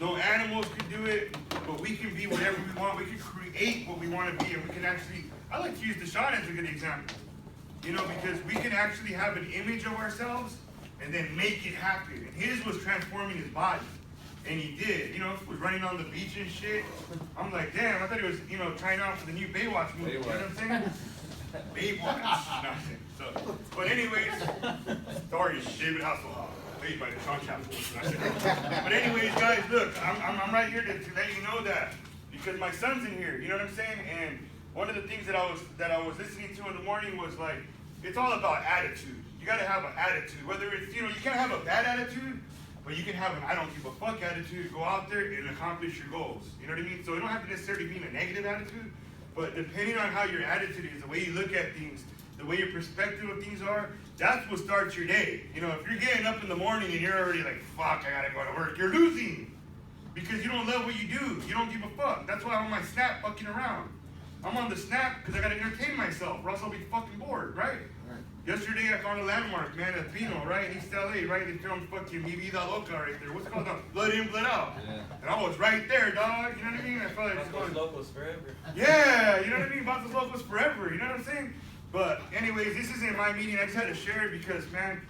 No animals can do it, but we can be whatever we want. We can create what we want to be, and we can actually, I like to use Deshaun as a good example. You know, because we can actually have an image of ourselves and then make it happen. And his was transforming his body. And he did. You know, was running on the beach and shit. I'm like, damn, I thought he was, you know, trying out for the new Baywatch movie. You know what I'm saying? Baywatch. Nothing. So, but anyways, story is David Hasselhoff. Played by Deshaun Chapel. But anyways, guys, look, I'm right here to let you know that. Because my son's in here, you know what I'm saying? And one of the things that I was listening to in the morning was like, it's all about attitude. You gotta have an attitude. Whether it's, you know, you can't have a bad attitude, but you can have an I don't give a fuck attitude. Go out there and accomplish your goals. You know what I mean? So it don't have to necessarily mean a negative attitude, but depending on how your attitude is, the way you look at things, the way your perspective of things are, that's what starts your day. You know, if you're getting up in the morning and you're already like, fuck, I gotta go to work, you're losing. Because you don't love what you do. You don't give a fuck. That's why I'm on my Snap fucking around. I'm on the Snap because I gotta entertain myself, or else I'll be fucking bored, right? Yesterday I found a landmark, man, at Pino, right, in East LA, right? They filmed fucking Mi Vida Loca right there. What's it called? Blood In, Blood Out. Yeah. And I was right there, dog. You know what I mean? I felt like just going, locals forever. Yeah, you know what I mean? Vatos Locos forever. You know what I'm saying? But anyways, this isn't my meeting. I just had to share it because, man,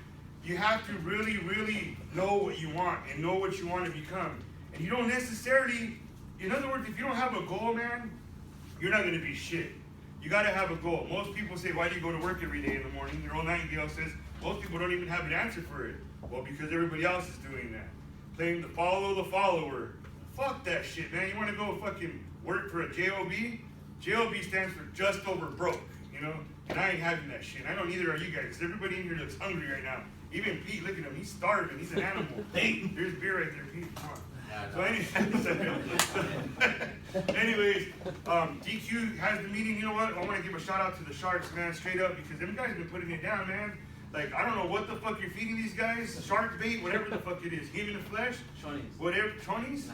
you have to really, really know what you want and know what you want to become. And you don't necessarily, in other words, if you don't have a goal, man, you're not going to be shit. You got to have a goal. Most people say, why do you go to work every day in the morning? Your own Nightingale says, most people don't even have an answer for it. Well, because everybody else is doing that. Playing the follow the follower. Fuck that shit, man. You want to go fucking work for a J.O.B.? J.O.B. stands for just over broke, you know? And I ain't having that shit. I know neither are you guys. Everybody in here looks hungry right now. Even Pete, look at him. He's starving. He's an animal. Hey, there's beer right there, Pete. Come on. So anyways, DQ has the meeting. You know what? I want to give a shout out to the Sharks, man, straight up, because them guys been putting it down, man. Like, I don't know what the fuck you're feeding these guys. Shark bait, whatever the fuck it is. Human flesh. Chonies. Whatever. Chonies?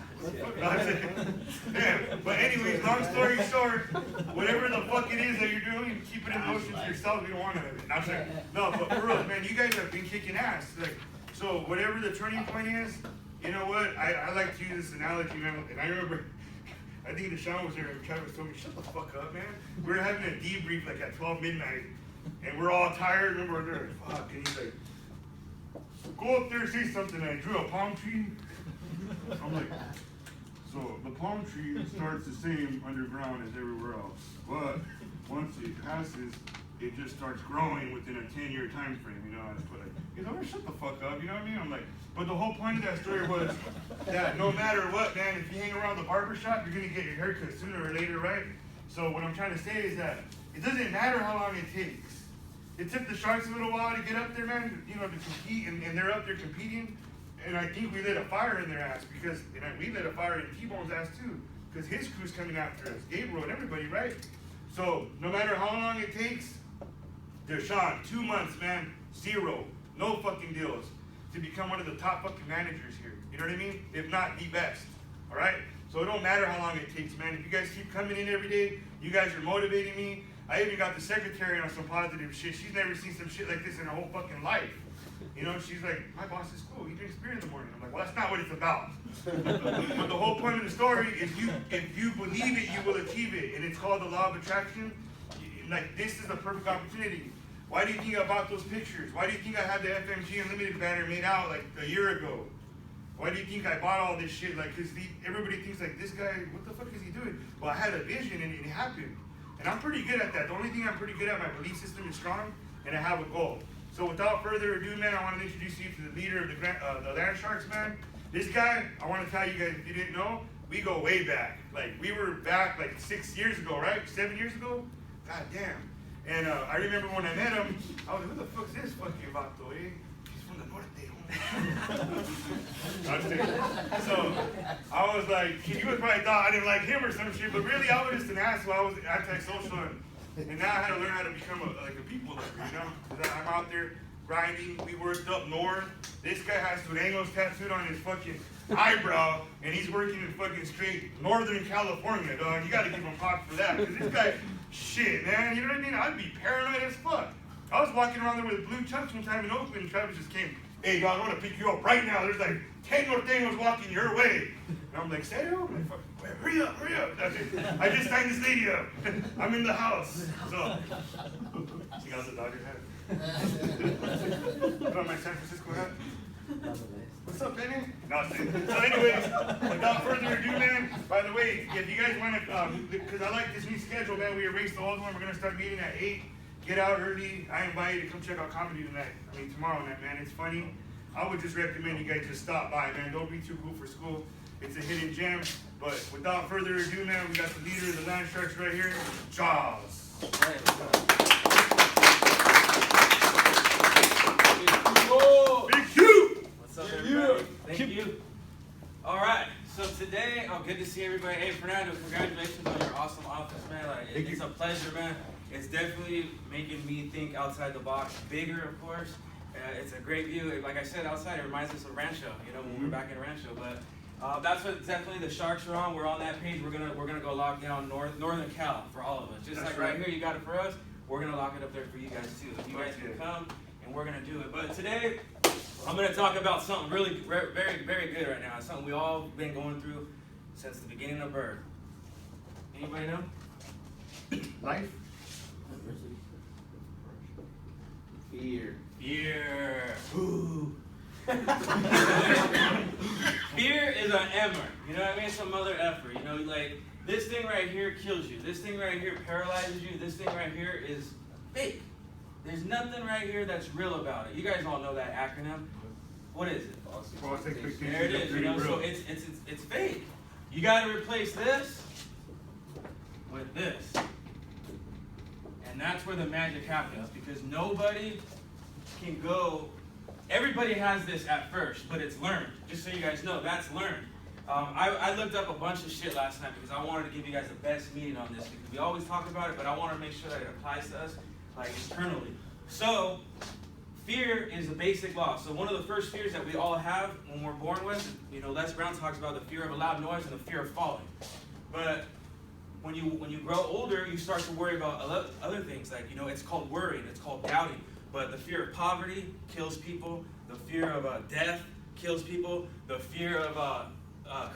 Yeah. But anyways, long story short, whatever the fuck it is that you're doing, keep it in motion for yourself. You don't want to. No, but for real, man, you guys have been kicking ass. Like, so whatever the turning point is, you know what? I like to use this analogy, man. And I remember, I think Deshaun was there and Travis told me, shut the fuck up, man. We were having a debrief like at 12 midnight. And we're all tired. Remember, we're like, fuck. And he's like, go up there and say something. And I drew a palm tree. I'm like, so the palm tree starts the same underground as everywhere else. But once it passes, it just starts growing within a 10-year time frame, you know. He's like, shut the fuck up, you know what I mean? I'm like, but the whole point of that story was that no matter what, man, if you hang around the barber shop, you're gonna get your haircut sooner or later, right? So what I'm trying to say is that it doesn't matter how long it takes. It took the Sharks a little while to get up there, man, you know, to compete, and they're up there competing. And I think we lit a fire in their ass because, we lit a fire in T-Bone's ass too, because his crew's coming after us, Gabriel and everybody, right? So no matter how long it takes, Deshaun, 2 months, man, 0, no fucking deals, to become one of the top fucking managers here. You know what I mean? If not the best, all right? So it don't matter how long it takes, man. If you guys keep coming in every day, you guys are motivating me. I even got the secretary on some positive shit. She's never seen some shit like this in her whole fucking life. You know, she's like, my boss is cool. He drinks beer in the morning. I'm like, well, that's not what it's about. But the whole point of the story is if you believe it, you will achieve it. And it's called the law of attraction. Like, this is the perfect opportunity. Why do you think I bought those pictures? Why do you think I had the FMG Unlimited banner made out like a year ago? Why do you think I bought all this shit? Like, because everybody thinks like, this guy, what the fuck is he doing? Well, I had a vision and it happened. And I'm pretty good at that. The only thing I'm pretty good at, my belief system is strong, and I have a goal. So without further ado, man, I want to introduce you to the leader of the Land Sharks, man. This guy, I want to tell you guys, if you didn't know, we go way back. Like, we were back like 6 years ago, right? 7 years ago? God damn. And I remember when I met him, I was like, who the fuck's this fucking vato, eh? He's from the Norte, So I was like, you would probably thought I didn't like him or some shit, but really I was just an asshole. I was antisocial, and now I had to learn how to become a people lover, you know? Because I'm out there grinding. We worked up north. This guy has Durangos tattooed on his fucking eyebrow, and he's working in fucking straight Northern California, dog. You gotta give him props for that, because this guy, shit, man, you know what I mean? I'd be paranoid as fuck. I was walking around there with blue chucks one time in Oakland, and Travis just came, hey, dog, I want to pick you up right now. There's like 10 Norteños walking your way. And And I'm like, serio? I'm like, fuck, wait, hurry up, hurry up. That's it. I just signed this lady up. I'm in the house. So, see how's the Dodger hat? Put on my San Francisco hat. What's up, Benny? No, so anyways, without further ado, man, by the way, if you guys want to, because I like this new schedule, man, we erased the old one. We're going to start meeting at 8. Get out early. I invite you to come check out comedy tonight. Tomorrow night, man. It's funny. I would just recommend you guys just stop by, man. Don't be too cool for school. It's a hidden gem. But without further ado, man, we got the leader of the Land Sharks right here, Jaws. Big Q! What's up, everybody? Thank you. All right. So today, good to see everybody. Hey, Fernando, congratulations on your awesome office, man. It's a pleasure, man. It's definitely making me think outside the box, bigger, of course. It's a great view. Like I said, outside, it reminds us of Rancho, when we were back in Rancho. But that's what definitely the Sharks are on. We're on that page. We're gonna go lock down Northern Cal for all of us. Just that's like right here, you got it for us. We're gonna lock it up there for you guys too. If you guys can come, and we're gonna do it. But today, I'm gonna talk about something really very, very good right now. It's something we all been going through since the beginning of birth. Anybody know? Life. Fear. Ooh. Fear is an emmer. You know what I mean? It's a mother effer. Like this thing right here kills you. This thing right here paralyzes you. This thing right here is fake. There's nothing right here that's real about it. You guys all know that acronym. What is it? False expectation. There it is. So it's fake. You got to replace this with this. And that's where the magic happens, because nobody can go. Everybody has this at first, but it's learned. Just so you guys know, that's learned. I looked up a bunch of shit last night because I wanted to give you guys the best meaning on this, because we always talk about it, but I want to make sure that it applies to us, like internally. So, fear is a basic law. So one of the first fears that we all have when we're born with, Les Brown talks about the fear of a loud noise and the fear of falling. But when you grow older, you start to worry about other things. Like, it's called worrying, it's called doubting. But the fear of poverty kills people. The fear of death kills people. The fear of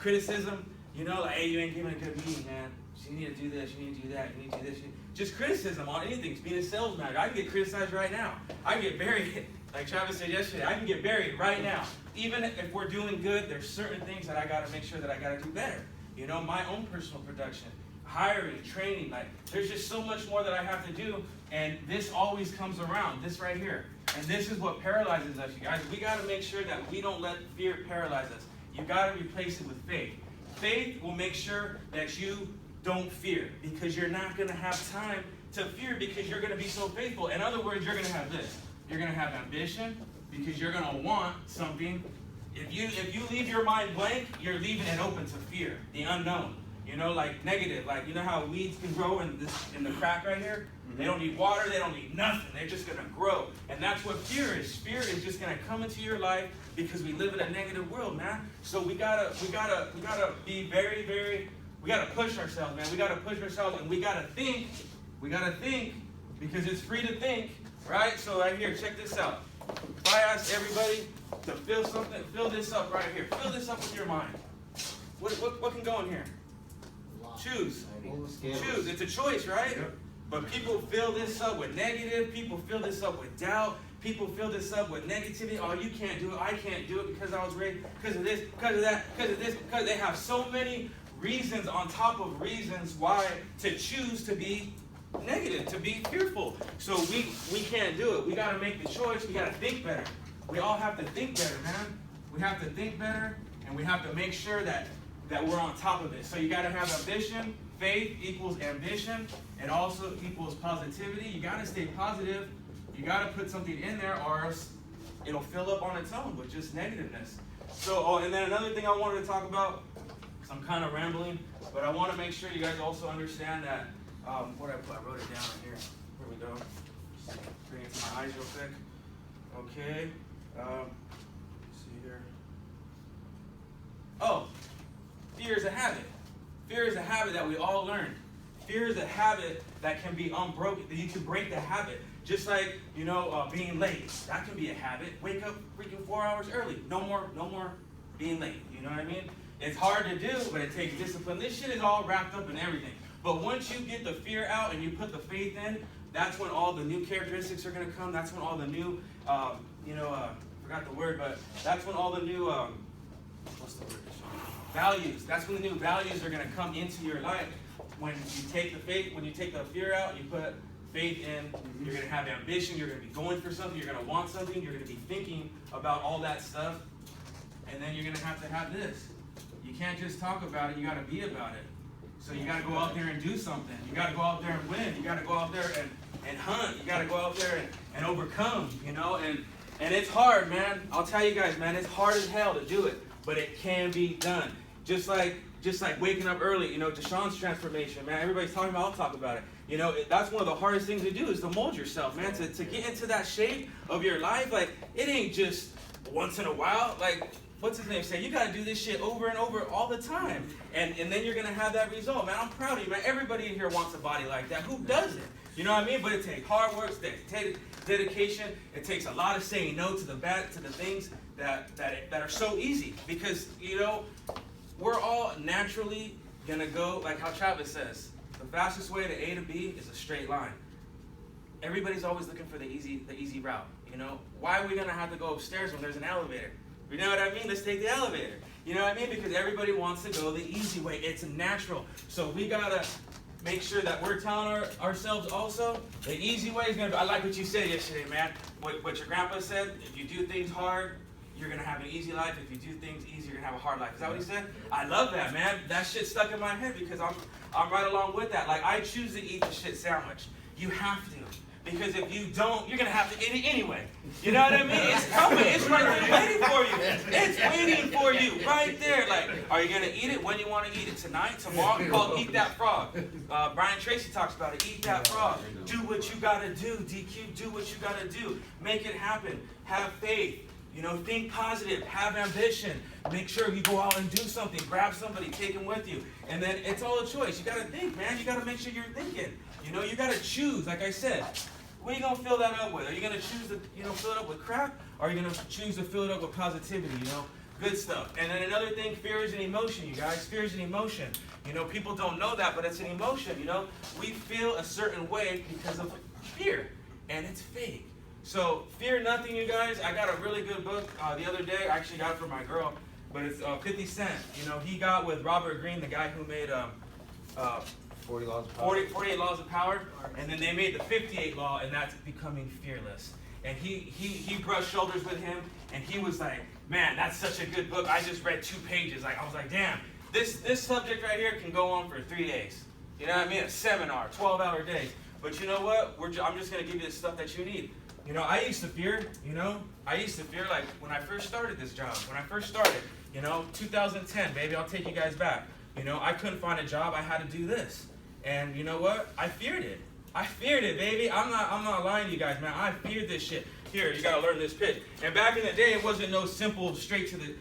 criticism. Like, hey, you ain't giving a good meeting, man. You need to do this, you need to do that, you need to do this. Just criticism on anything. It's being a sales manager. I can get criticized right now. I can get buried. Like Travis said yesterday, I can get buried right now. Even if we're doing good, there's certain things that I got to make sure that I got to do better. My own personal production. Hiring, training, there's just so much more that I have to do, and this always comes around, this right here. And this is what paralyzes us, you guys. We got to make sure that we don't let fear paralyze us. You got to replace it with faith. Faith will make sure that you don't fear, because you're not going to have time to fear, because you're going to be so faithful. In other words, you're going to have this. You're going to have ambition, because you're going to want something. If you leave your mind blank, you're leaving it open to fear, the unknown. Like negative, like how weeds can grow in the crack right here. They don't need water, they don't need nothing. They're just gonna grow. And that's what fear is. Fear is just gonna come into your life because we live in a negative world, man. So we gotta be very, very, we gotta push ourselves, man. We gotta push ourselves, and we gotta think because it's free to think, right? So right here, check this out. If I ask everybody to fill something, fill this up right here. Fill this up with your mind. What can go in here? Choose. Choose. It's a choice, right? Yep. But people fill this up with negative. People fill this up with doubt. People fill this up with negativity. Oh, you can't do it. I can't do it because I was raised, because of this, because of that, because of this, because they have so many reasons on top of reasons why to choose to be negative, to be fearful. So we can't do it. We got to make the choice. We got to think better. We all have to think better, man. We have to think better, and we have to make sure that we're on top of it. So you got to have ambition. Faith equals ambition. It also equals positivity. You got to stay positive. You got to put something in there, or else it'll fill up on its own with just negativeness. So, and then another thing I wanted to talk about, because I'm kind of rambling, but I want to make sure you guys also understand that, what I put, I wrote it down right here. Here we go. Just bring it to my eyes real quick. Okay. Let's see here. Oh, fear is a habit. Fear is a habit that we all learned. Fear is a habit that can be unbroken, that you can break the habit. Just like, being late. That can be a habit. Wake up freaking 4 hours early. No more being late. You know what I mean? It's hard to do, but it takes discipline. This shit is all wrapped up in everything. But once you get the fear out and you put the faith in, that's when all the new characteristics are going to come. That's when all the new, forgot the word, but that's when all the new, what's the word? Values. That's when the new values are going to come into your life. When you take the faith, when you take the fear out, you put faith in, you're going to have ambition, you're going to be going for something, you're going to want something, you're going to be thinking about all that stuff, and then you're going to have this. You can't just talk about it, you got to be about it. So you got to go out there and do something. You got to go out there and win. You got to go out there and hunt. You got to go out there and overcome, and it's hard, man. I'll tell you guys, man, it's hard as hell to do it, but it can be done. Just like waking up early, Deshaun's transformation, man. Everybody's talking about it, I'll talk about it. That's one of the hardest things to do is to mold yourself, man. To get into that shape of your life, like, it ain't just once in a while. Like, what's his name say? You got to do this shit over and over all the time. And then you're going to have that result, man. I'm proud of you, man. Everybody in here wants a body like that. Who doesn't? You know what I mean? But it takes hard work, it takes dedication. It takes a lot of saying no to the things that are so easy. Because, we're all naturally going to go, like how Travis says, the fastest way to A to B is a straight line. Everybody's always looking for the easy route, Why are we going to have to go upstairs when there's an elevator? You know what I mean? Let's take the elevator. You know what I mean? Because everybody wants to go the easy way. It's natural. So we got to make sure that we're telling ourselves also, the easy way is going to be, I like what you said yesterday, man. What your grandpa said, if you do things hard, you're going to have an easy life. If you do things easy, you're going to have a hard life. Is that what he said? I love that, man. That shit stuck in my head because I'm right along with that. Like, I choose to eat the shit sandwich. You have to. Because if you don't, you're going to have to eat it anyway. You know what I mean? It's coming. It's right there waiting for you. It's waiting for you right there. Like, are you going to eat it when you want to eat it? Tonight? Tomorrow? It's called Eat That Frog. Brian Tracy talks about it. Eat that frog. Do what you got to do. DQ, do what you got to do. Make it happen. Have faith. Think positive. Have ambition. Make sure you go out and do something. Grab somebody. Take them with you. And then it's all a choice. You got to think, man. You got to make sure you're thinking. You got to choose. Like I said, what are you going to fill that up with? Are you going to choose to, fill it up with crap? Or are you going to choose to fill it up with positivity, Good stuff. And then another thing, fear is an emotion, you guys. Fear is an emotion. People don't know that, but it's an emotion, We feel a certain way because of fear. And it's fake. So, fear nothing, you guys. I got a really good book the other day. I actually got it for my girl. But it's 50 Cent. He got with Robert Greene, the guy who made 40 Laws of Power. 48 Laws of Power, and then they made the 58 Law, and that's becoming fearless. And he brushed shoulders with him, and he was like, man, that's such a good book. I just read 2 pages. Like, I was like, damn, this subject right here can go on for 3 days. You know what I mean? A seminar, 12-hour days. But you know what? I'm just going to give you the stuff that you need. I used to fear, like when I first started this job, 2010, baby, I'll take you guys back. I couldn't find a job. I had to do this. And you know what? I feared it. I feared it, baby. I'm not lying to you guys, man. I feared this shit. Here, you gotta learn this pitch. And back in the day, it wasn't no simple straight to the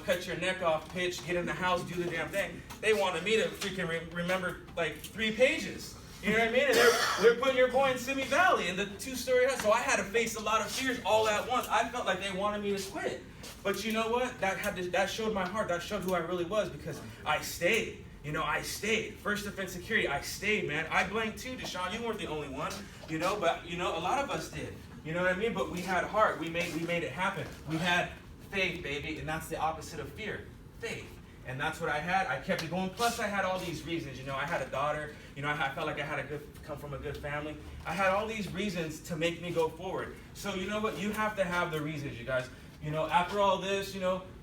cut your neck off pitch, get in the house, do the damn thing. They wanted me to freaking remember like 3 pages. You know what I mean? And they're putting your boy in Simi Valley in the 2-story house. So I had to face a lot of fears all at once. I felt like they wanted me to quit. But you know what? That showed my heart. That showed who I really was because I stayed. I stayed. First Defense Security, I stayed, man. I blanked too, Deshaun. You weren't the only one, but a lot of us did. You know what I mean? But we had heart. We made it happen. We had faith, baby, and that's the opposite of fear. Faith. And that's what I had. I kept it going. Plus, I had all these reasons. I had a daughter. I felt like I had come from a good family. I had all these reasons to make me go forward. So you know what? You have to have the reasons, you guys. After all this,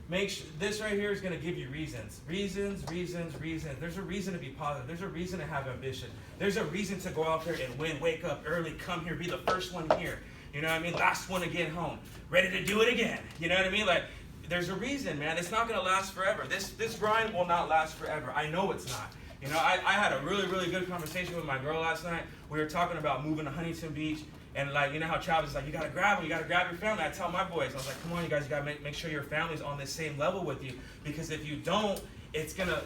make sure this right here is going to give you reasons. Reasons. There's a reason to be positive. There's a reason to have ambition. There's a reason to go out there and win. Wake up early. Come here. Be the first one here. You know what I mean? Last one to get home. Ready to do it again. You know what I mean? Like, there's a reason, man. It's not going to last forever. This grind will not last forever. I know it's not. I had a really, really good conversation with my girl last night. We were talking about moving to Huntington Beach. And how Travis is like, you got to grab them. You got to grab your family. I tell my boys, I was like, come on, you guys, you got to make sure your family's on the same level with you. Because if you don't, it's going to,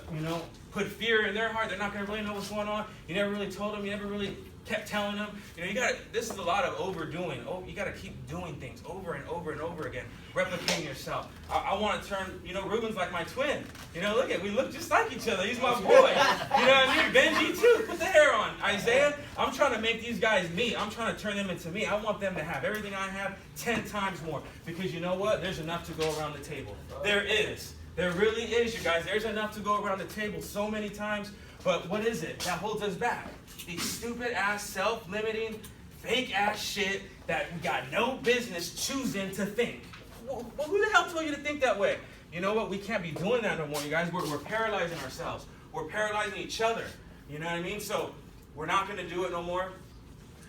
put fear in their heart. They're not going to really know what's going on. You never really told them. You never really kept telling them, you know, this is a lot of overdoing. Oh, you gotta keep doing things over and over and over again, replicating yourself. I want to turn, you know, Ruben's like my twin. You know, we look just like each other. He's my boy. You know what I mean? Benji too. Put the hair on. Isaiah, I'm trying to make these guys me. I'm trying to turn them into me. I want them to have everything I have 10 times more. Because you know what? There's enough to go around the table. There is. There really is, you guys. There's enough to go around the table so many times. But what is it that holds us back? These stupid-ass, self-limiting, fake-ass shit that we got no business choosing to think. Well, who the hell told you to think that way? You know what? We can't be doing that no more, you guys. We're paralyzing ourselves. We're paralyzing each other. You know what I mean? So we're not going to do it no more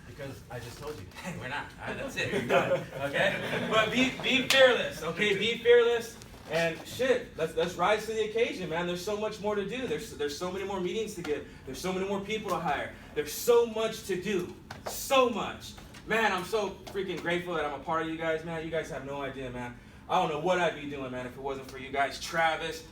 because I just told you. We're not. All right, that's it. We're done. Okay? But be fearless. Okay? Be fearless. And shit, let's rise to the occasion, man. There's so much more to do. There's so many more meetings to give. There's so many more people to hire. There's so much to do. So much. Man, I'm so freaking grateful that I'm a part of you guys, man. You guys have no idea, man. I don't know what I'd be doing, man, if it wasn't for you guys. Travis,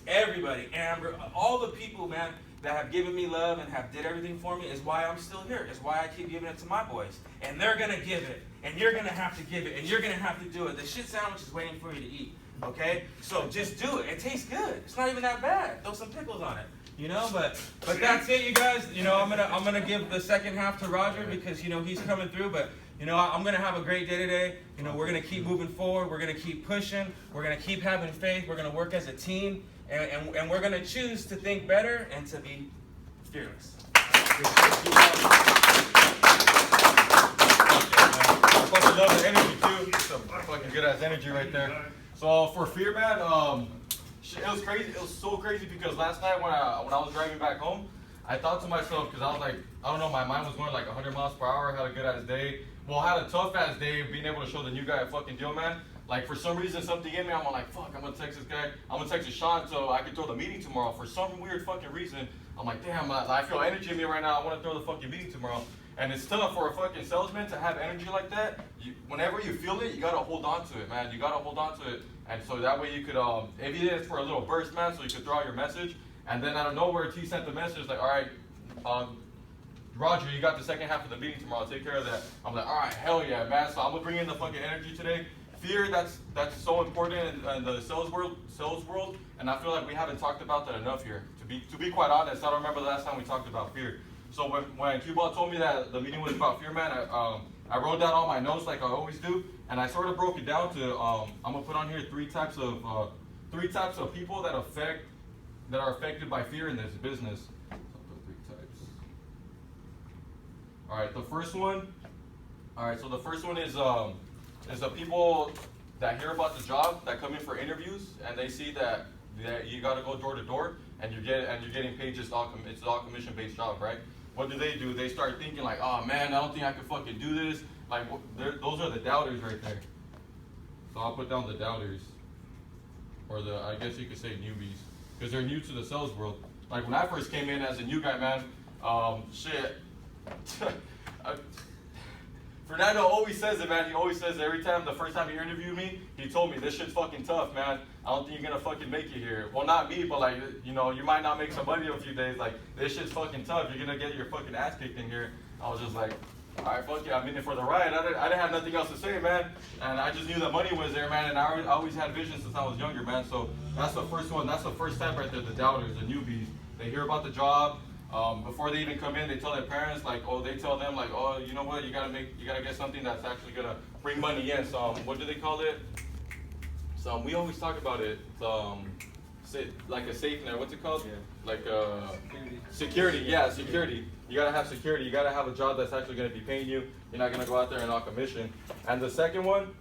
everybody, Amber, all the people, man, that have given me love and have did everything for me is why I'm still here. Is why I keep giving it to my boys. And they're going to give it. And you're going to have to give it. And you're going to have to do it. The shit sandwich is waiting for you to eat. Okay? So just do it. It tastes good. It's not even that bad. Throw some pickles on it. You know, but that's it, you guys. You know, I'm gonna give the second half to Roger because, you know, he's coming through, but you know, I'm gonna have a great day today. You know, we're gonna keep moving forward, we're gonna keep pushing, we're gonna keep having faith, we're gonna work as a team, and we're gonna choose to think better and to be fearless. I fucking love the energy too. Some fucking good ass energy right there. So for fear, man, it was crazy. It was so crazy because last night when I was driving back home, I thought to myself, because I was like, I don't know, my mind was going like 100 miles per hour. Had a good ass day. Well, I had a tough ass day being able to show the new guy a fucking deal, man. Like for some reason, something in me, I'm like, fuck, I'm gonna text this guy. I'm gonna text Sean so I can throw the meeting tomorrow. For some weird fucking reason, I'm like, damn, I feel energy in me right now. I want to throw the fucking meeting tomorrow. And it's tough for a fucking salesman to have energy like that. Whenever you feel it, you gotta hold on to it, man. You gotta hold on to it. And so that way you could, if you did it for a little burst, man, so you could throw out your message. And then out of nowhere, T sent the message like, all right, Roger, you got the second half of the meeting tomorrow. Take care of that. I'm like, all right, hell yeah, man. So I'm gonna bring in the fucking energy today. Fear, that's so important in the sales world. And I feel like we haven't talked about that enough here. To be quite honest, I don't remember the last time we talked about fear. So when K.Y.O.A told me that the meeting was about fear, man, I wrote down all my notes like I always do, and I sort of broke it down to I'm gonna put on here three types of people that are affected by fear in this business. So I'll put 3 types. All right, the first one. All right, so the first one is the people that hear about the job that come in for interviews and they see that you got to go door to door and you're getting paid it's all commission based job, right? What do? They start thinking like, oh man, I don't think I can fucking do this. Like, those are the doubters right there. So I'll put down the doubters, or I guess you could say newbies, because they're new to the sales world. Like when I first came in as a new guy, man, shit. Fernando always says it, man. He always says it every time. The first time he interviewed me, he told me, this shit's fucking tough, man. I don't think you're gonna fucking make it here. Well, not me, but like, you know, you might not make some money in a few days. Like, this shit's fucking tough. You're gonna get your fucking ass kicked in here. I was just like, all right, fuck it. I'm in it for the ride. I didn't have nothing else to say, man. And I just knew the money was there, man. And I always had vision since I was younger, man. So that's the first one. That's the first step right there. The doubters, the newbies. They hear about the job. Before they even come in, they tell their parents, like, oh, they tell them, like, oh, you know what, you gotta get something that's actually gonna bring money in. So, what do they call it? So, we always talk about it, like a safe net. What's it called? Yeah. Like security. Yeah, security. You gotta have security. You gotta have a job that's actually gonna be paying you. You're not gonna go out there and knock commission. And the second one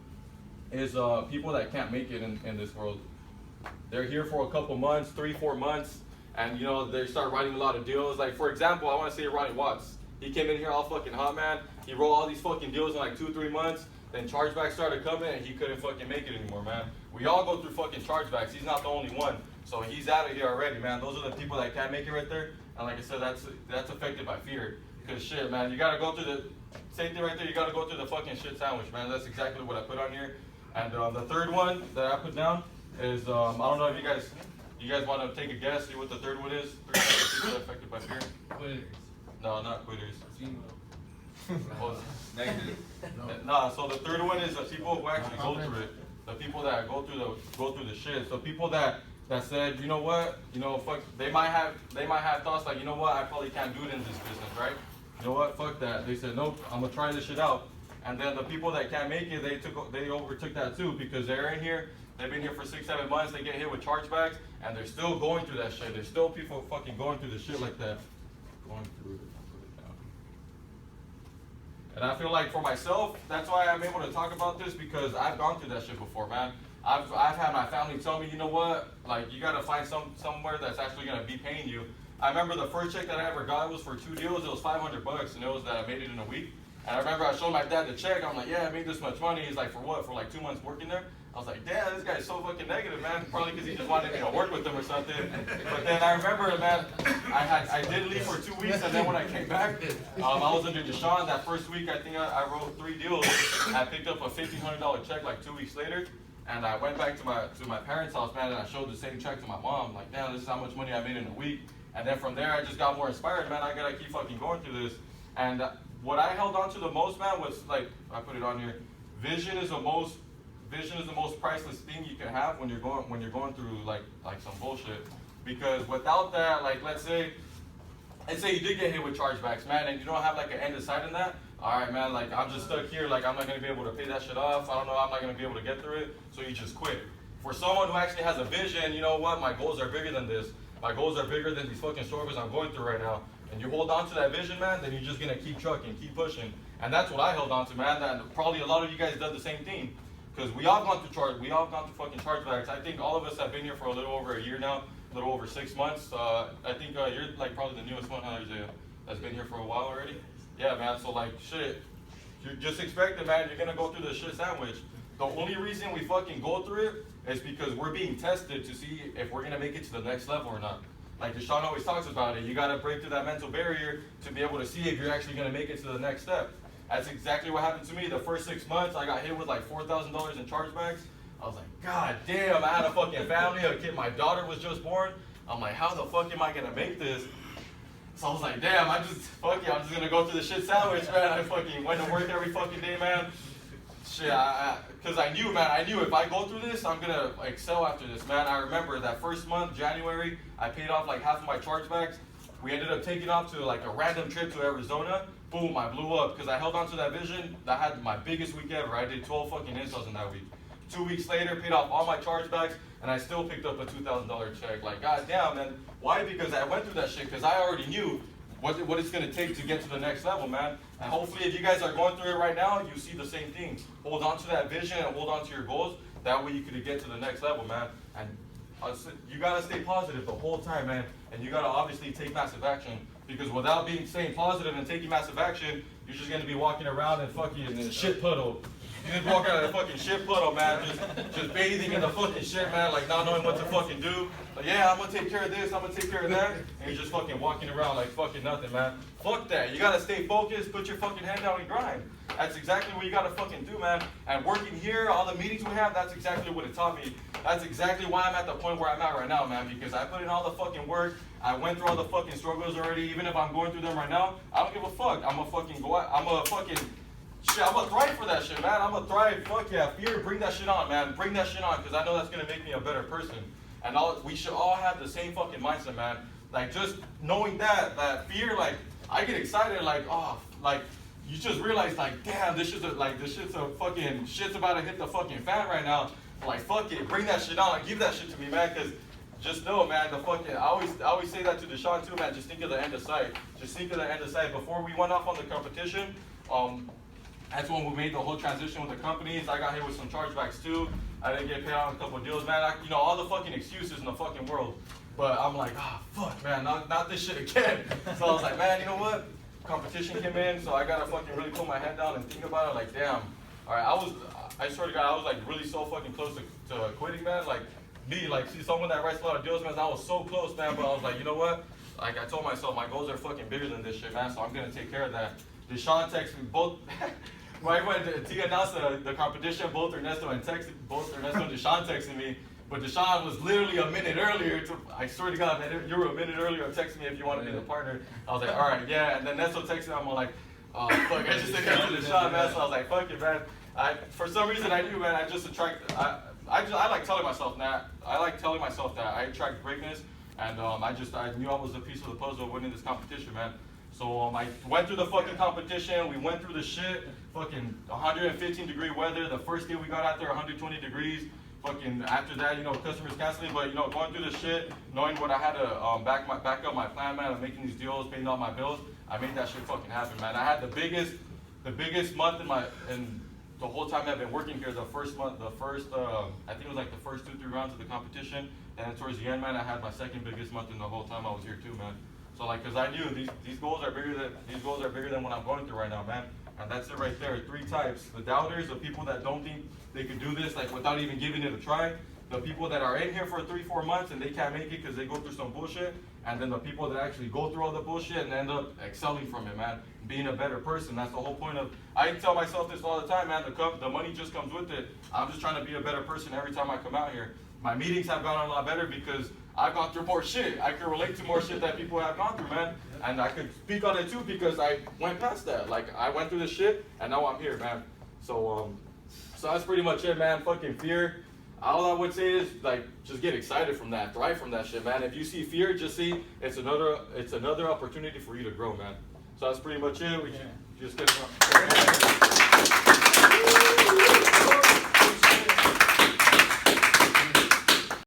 is people that can't make it in this world. They're here for a couple months, 3-4 months. And you know, they start writing a lot of deals. Like for example, I want to say Ronnie Watts. He came in here all fucking hot, man. He rolled all these fucking deals in like 2-3 months. Then chargebacks started coming and he couldn't fucking make it anymore, man. We all go through fucking chargebacks. He's not the only one. So he's out of here already, man. Those are the people that can't make it right there. And like I said, that's affected by fear. Because shit, man, you gotta go through the same thing right there. You gotta go through the fucking shit sandwich, man. That's exactly what I put on here. And the third one that I put down is I don't know if you guys want to take a guess, see what the third one is? 3 types of people affected by fear? Quitters. No, not quitters. Negative. Nah, so the third one is the people who actually go through it. The people that go through the shit. So people that said, you know what, fuck, they might have thoughts like, you know what, I probably can't do it in this business, right? You know what, fuck that. They said, nope, I'm gonna try this shit out. And then the people that can't make it, they overtook that too, because they're in here, they've been here for 6-7 months, they get hit with chargebacks, and they're still going through that shit. There's still people fucking going through the shit like that. Going through it. And I feel like for myself, that's why I'm able to talk about this, because I've gone through that shit before, man. I've had my family tell me, you know what, like, you gotta find somewhere that's actually gonna be paying you. I remember the first check that I ever got was for 2 deals. It was $500, and it was that I made it in a week. And I remember I showed my dad the check. I'm like, yeah, I made this much money. He's like, for what? For like 2 months working there? I was like, damn, this guy's so fucking negative, man. Probably because he just wanted me to work with him or something. But then I remember, man, I did leave for 2 weeks, and then when I came back, I was under Deshaun. That first week, I think I wrote 3 deals. I picked up a $1,500 check like 2 weeks later. And I went back to my parents' house, man, and I showed the same check to my mom. Like, damn, this is how much money I made in a week. And then from there, I just got more inspired, man. I gotta keep fucking going through this. And what I held on to the most, man, was like, I put it on here. Vision is the most priceless thing you can have when you're going through like some bullshit. Because without that, like, let's say you did get hit with chargebacks, man, and you don't have like an end in sight in that. All right, man, like, I'm just stuck here. Like, I'm not gonna be able to pay that shit off. I don't know. I'm not gonna be able to get through it. So you just quit. For someone who actually has a vision, you know what? My goals are bigger than this. My goals are bigger than these fucking struggles I'm going through right now. And you hold on to that vision, man, then you're just gonna keep trucking, keep pushing. And that's what I held on to, man. And probably a lot of you guys did the same thing. Because we all gone through fucking chargebacks. I think all of us have been here for a little over a year now, a little over 6 months. I think you're like probably the newest one, huh, Isaiah, that's been here for a while already. Yeah, man, so like, shit, you just expect it, man. You're gonna go through the shit sandwich. The only reason we fucking go through it is because we're being tested to see if we're gonna make it to the next level or not. Like Deshaun always talks about it, you gotta break through that mental barrier to be able to see if you're actually gonna make it to the next step. That's exactly what happened to me. The first 6 months, I got hit with like $4,000 in chargebacks. I was like, God damn, I had a fucking family, a kid, my daughter was just born. I'm like, how the fuck am I gonna make this? So I was like, damn, I'm just gonna go through the shit sandwich, man. I fucking went to work every fucking day, man. Shit, cause I knew if I go through this, I'm gonna excel after this, man. I remember that first month, January, I paid off like half of my chargebacks. We ended up taking off to like a random trip to Arizona. Boom, I blew up because I held on to that vision. I had my biggest week ever. I did 12 fucking installs in that week. 2 weeks later, paid off all my chargebacks, and I still picked up a $2,000 check. Like, goddamn, man. Why? Because I went through that shit, because I already knew what it's going to take to get to the next level, man. And hopefully, if you guys are going through it right now, you see the same thing. Hold on to that vision and hold on to your goals. That way you could get to the next level, man. And you got to stay positive the whole time, man. And you got to obviously take massive action. Because without staying positive and taking massive action, you're just going to be walking around and fucking in a shit puddle. You're just walking out of a fucking shit puddle, man. Just bathing in the fucking shit, man. Like, not knowing what to fucking do. Like, yeah, I'm going to take care of this. I'm going to take care of that. And you're just fucking walking around like fucking nothing, man. Fuck that. You got to stay focused. Put your fucking head down and grind. That's exactly what you got to fucking do, man. And working here, all the meetings we have, that's exactly what it taught me. That's exactly why I'm at the point where I'm at right now, man. Because I put in all the fucking work. I went through all the fucking struggles already. Even if I'm going through them right now, I don't give a fuck. I'm gonna fucking go out. I'm gonna fucking shit. I'm gonna thrive for that shit, man. I'm gonna thrive. Fuck yeah, fear. Bring that shit on, man. Bring that shit on, because I know that's gonna make me a better person. And we should all have the same fucking mindset, man. Like, just knowing that fear, like, I get excited, like, oh, like, you just realize, like, damn, this shit's about to hit the fucking fan right now. Like, fuck it, bring that shit on. Like, give that shit to me, man, because just know, man, I always say that to Deshaun too, man. Just think of the end of sight. Just think of the end of sight. Before we went off on the competition, that's when we made the whole transition with the companies. I got hit with some chargebacks too. I didn't get paid on a couple of deals, man. All the fucking excuses in the fucking world. But I'm like, fuck, man, not this shit again. So I was like, man, you know what? Competition came in, so I gotta fucking really put my head down and think about it. Like, damn. All right, I swear to God, I was like really so fucking close to quitting, man. Like, see someone that writes a lot of deals, man, I was so close, man, but I was like, you know what? Like, I told myself, my goals are fucking bigger than this shit, man, so I'm gonna take care of that. Deshaun texted me both, right when T announced the competition, both Ernesto and Deshaun texted me, but Deshaun was literally a minute earlier, I swear to God, man, you were a minute earlier texting me if you wanted to be the partner. I was like, all right, yeah, and then Ernesto texted me, I'm like, Oh, fuck, I just got to the shot, man, so I was like, fuck it, man. For some reason, I knew, man, I like telling myself that. I like telling myself that I attract greatness, and I knew I was a piece of the puzzle of winning this competition, man. So I went through the fucking competition, we went through the shit, fucking 115-degree weather. The first day we got out there, 120 degrees. Fucking after that, you know, customers canceling, but you know, going through the shit, knowing what I had to back up my plan, man, of making these deals, paying all my bills, I made that shit fucking happen, man. I had the biggest month in the whole time I've been working here. The first month, I think it was like the first 2-3 rounds of the competition, and then towards the end, man, I had my second biggest month in the whole time I was here too, man. So like, cause I knew these goals are bigger than what I'm going through right now, man. And that's it right there. 3 types: the doubters, the people that don't think they could do this, like without even giving it a try. The people that are in here for 3-4 months and they can't make it because they go through some bullshit. And then the people that actually go through all the bullshit and end up excelling from it, man. Being a better person. That's the whole point of, I tell myself this all the time, man. The money just comes with it. I'm just trying to be a better person every time I come out here. My meetings have gone a lot better because I've gone through more shit. I can relate to more shit that people have gone through, man. And I could speak on it too because I went past that. Like, I went through this shit and now I'm here, man. So that's pretty much it, man. Fucking fear. All I would say is, like, just get excited from that, thrive from that shit, man. If you see fear, just see it's another opportunity for you to grow, man. So that's pretty much it. We just get